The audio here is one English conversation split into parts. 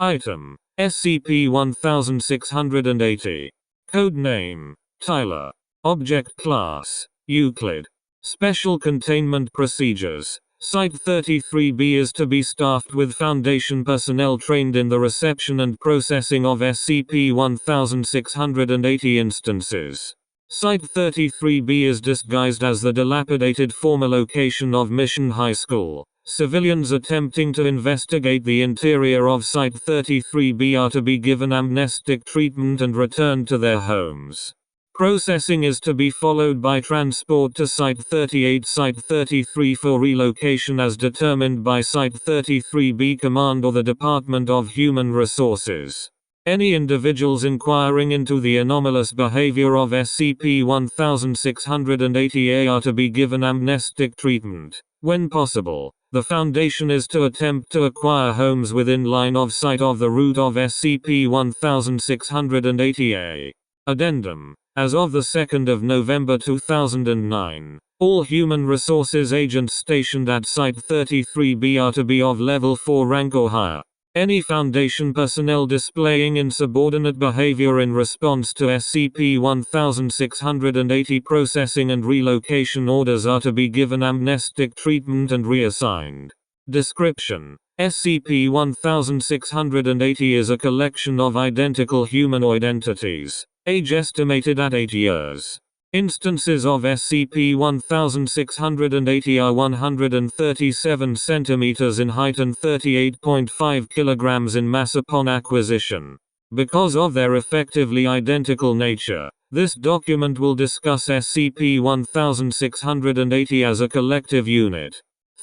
Item: SCP-1680. Code name: Tyler. Object Class: Euclid. Special Containment Procedures: Site-33B is to be staffed with Foundation personnel trained in the reception and processing of SCP-1680 instances. Site-33B is disguised as the dilapidated former location of Mission High School. Civilians attempting to investigate the interior of Site-33B are to be given amnestic treatment and returned to their homes. Processing is to be followed by transport to Site-38, Site-33 for relocation as determined by Site-33B Command or the Department of Human Resources. Any individuals inquiring into the anomalous behavior of SCP-1680 are to be given amnestic treatment. When possible, the Foundation is to attempt to acquire homes within line of sight of the route of SCP-1680. Addendum: as of the 2nd of November 2009, all Human Resources agents stationed at Site-33B are to be of Level 4 rank or higher. Any Foundation personnel displaying insubordinate behavior in response to SCP-1680 processing and relocation orders are to be given amnestic treatment and reassigned. Description: SCP-1680 is a collection of identical humanoid entities. Age estimated at 8 years. Instances of SCP-1680 are 137 cm in height and 38.5 kg in mass upon acquisition. Because of their effectively identical nature, this document will discuss SCP-1680 as a collective unit.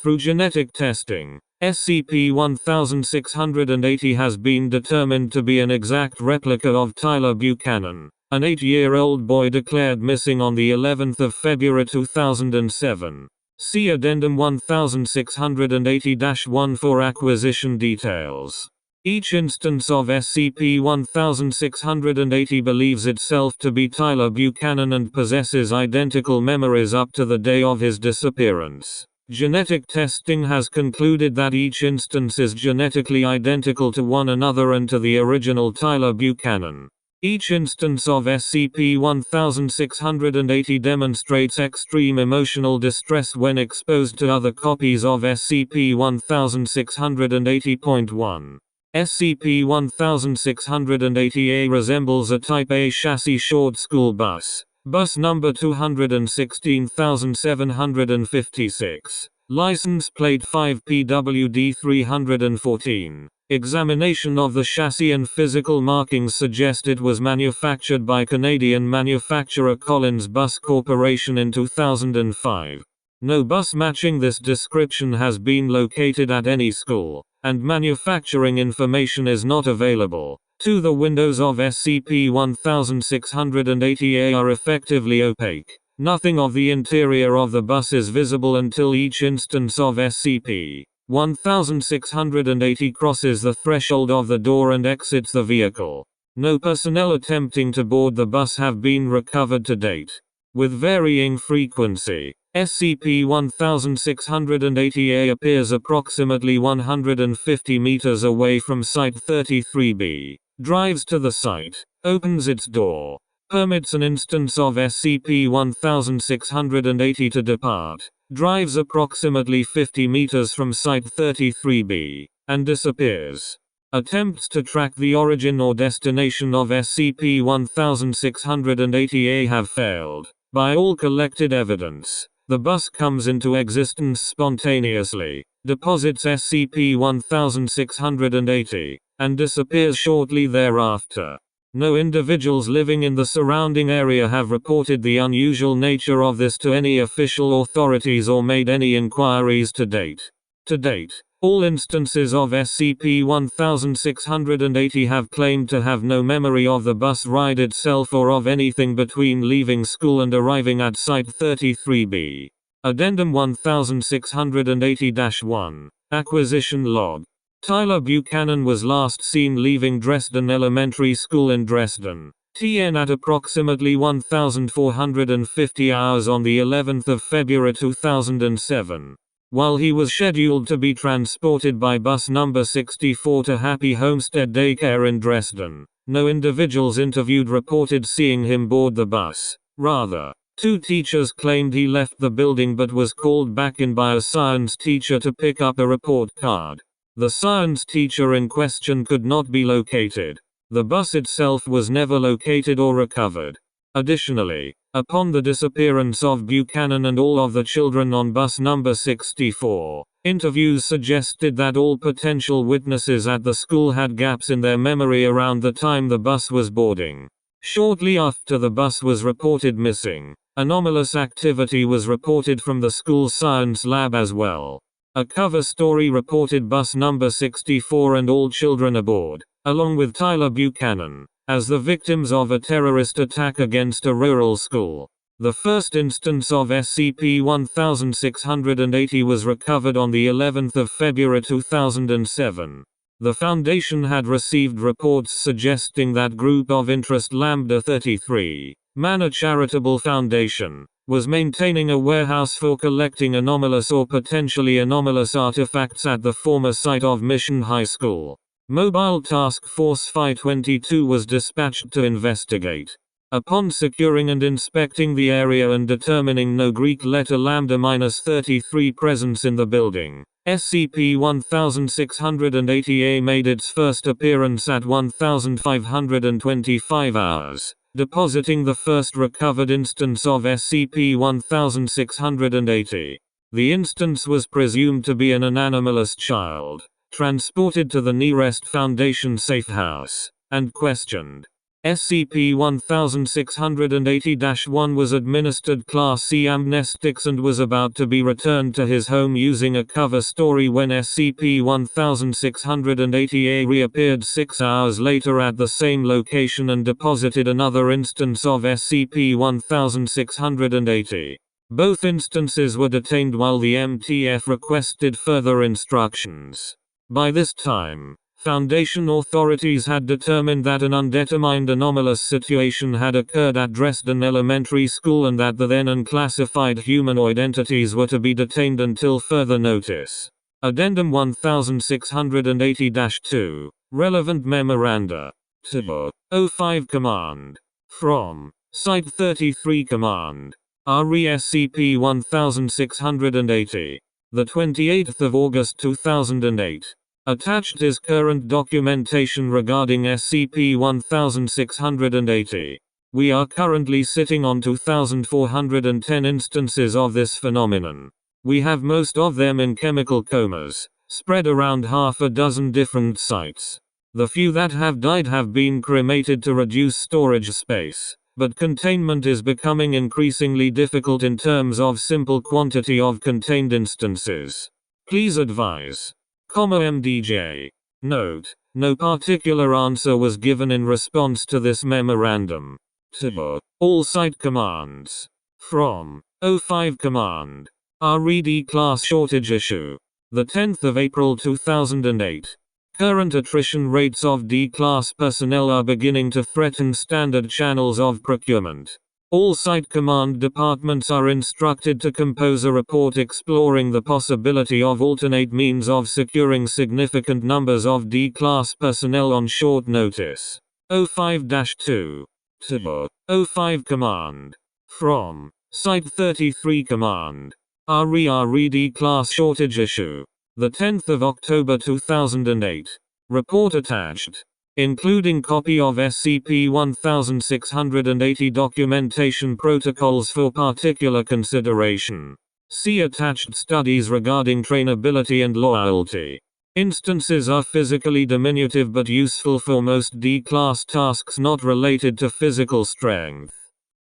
Through genetic testing, SCP-1680 has been determined to be an exact replica of Tyler Buchanan, an 8-year-old boy declared missing on the 11th of February 2007. See Addendum 1680-1 for acquisition details. Each instance of SCP-1680 believes itself to be Tyler Buchanan and possesses identical memories up to the day of his disappearance. Genetic testing has concluded that each instance is genetically identical to one another and to the original Tyler Buchanan. Each instance of SCP-1680 demonstrates extreme emotional distress when exposed to other copies of SCP-1680.1. SCP-1680A resembles a Type A chassis short school bus. Bus number 216756. License plate 5PWD314. Examination of the chassis and physical markings suggest it was manufactured by Canadian manufacturer Collins Bus Corporation in 2005. No bus matching this description has been located at any school, and manufacturing information is not available. The windows of SCP-1680A are effectively opaque. Nothing of the interior of the bus is visible until each instance of SCP-1680 crosses the threshold of the door and exits the vehicle. No personnel attempting to board the bus have been recovered to date. With varying frequency, SCP-1680A appears approximately 150 meters away from Site-33B. Drives to the site, opens its door, permits an instance of SCP-1680 to depart, drives approximately 50 meters from Site-33B, and disappears. Attempts to track the origin or destination of SCP-1680A have failed. By all collected evidence, the bus comes into existence spontaneously, deposits SCP-1680, and disappears shortly thereafter. No individuals living in the surrounding area have reported the unusual nature of this to any official authorities or made any inquiries to date. To date, all instances of SCP-1680 have claimed to have no memory of the bus ride itself or of anything between leaving school and arriving at Site-33B. Addendum 1680-1. Acquisition Log. Tyler Buchanan was last seen leaving Dresden Elementary School in Dresden, TN at approximately 1450 hours on the 11th of February 2007. While he was scheduled to be transported by bus number 64 to Happy Homestead Daycare in Dresden, no individuals interviewed reported seeing him board the bus. Rather, 2 teachers claimed he left the building but was called back in by a science teacher to pick up a report card. The science teacher in question could not be located. The bus itself was never located or recovered. Additionally, upon the disappearance of Buchanan and all of the children on bus number 64, interviews suggested that all potential witnesses at the school had gaps in their memory around the time the bus was boarding. Shortly after the bus was reported missing, anomalous activity was reported from the school science lab as well. A cover story reported bus number 64 and all children aboard, along with Tyler Buchanan, as the victims of a terrorist attack against a rural school. The first instance of SCP-1680 was recovered on the 11th of February 2007. The Foundation had received reports suggesting that Group of Interest Lambda 33, Manor Charitable Foundation, was maintaining a warehouse for collecting anomalous or potentially anomalous artifacts at the former site of Mission High School. Mobile Task Force Phi-22 was dispatched to investigate. Upon securing and inspecting the area and determining no Greek letter Lambda-33 presence in the building, SCP-1680-A made its first appearance at 1525 hours, depositing the first recovered instance of SCP-1680. The instance was presumed to be an anomalous child, transported to the nearest Foundation safe house, and questioned. SCP-1680-1 was administered Class C amnestics and was about to be returned to his home using a cover story when SCP-1680-A reappeared 6 hours later at the same location and deposited another instance of SCP-1680. Both instances were detained while the MTF requested further instructions. By this time, Foundation authorities had determined that an undetermined anomalous situation had occurred at Dresden Elementary School and that the then unclassified humanoid entities were to be detained until further notice. Addendum 1680-2. Relevant Memoranda. To 05 Command. From Site-33 Command. RESCP-1680. The 28th of August 2008. Attached is current documentation regarding SCP-1680. We are currently sitting on 2,410 instances of this phenomenon. We have most of them in chemical comas, spread around half a dozen different sites. The few that have died have been cremated to reduce storage space, but containment is becoming increasingly difficult in terms of simple quantity of contained instances. Please advise. MDJ. Note: no particular answer was given in response to this memorandum. To all site commands. From 05 Command. RED Class Shortage Issue. The 10th of April 2008. Current attrition rates of D-Class personnel are beginning to threaten standard channels of procurement. All site command departments are instructed to compose a report exploring the possibility of alternate means of securing significant numbers of D-Class personnel on short notice. 05-2. To 05 Command. From Site-33 Command. RED Class Shortage Issue. The 10th of October 2008. Report attached. Including copy of SCP-1680 documentation protocols for particular consideration. See attached studies regarding trainability and loyalty. Instances are physically diminutive but useful for most D-Class tasks not related to physical strength.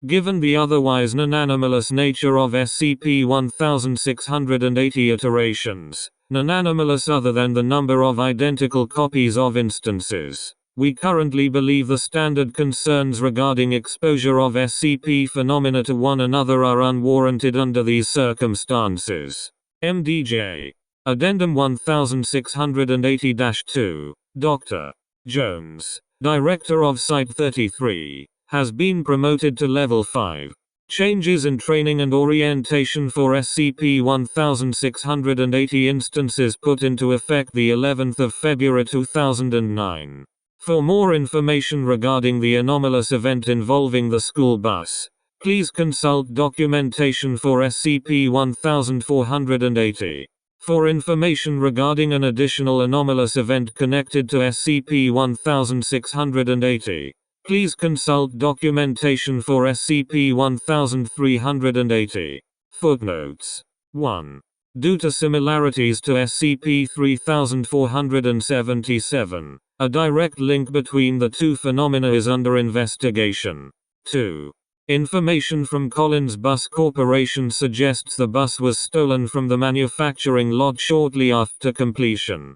Given the otherwise non-anomalous nature of SCP-1680 iterations, non-anomalous other than the number of identical copies of instances, we currently believe the standard concerns regarding exposure of SCP phenomena to one another are unwarranted under these circumstances. MDJ. Addendum 1680-2. Dr. Jones, Director of Site-33, has been promoted to Level 5. Changes in training and orientation for SCP-1680 instances put into effect the 11th of February 2009. For more information regarding the anomalous event involving the school bus, please consult documentation for SCP-1480. For information regarding an additional anomalous event connected to SCP-1680, please consult documentation for SCP-1380. Footnotes. 1. Due to similarities to SCP-3477, a direct link between the two phenomena is under investigation. 2. Information from Collins Bus Corporation suggests the bus was stolen from the manufacturing lot shortly after completion.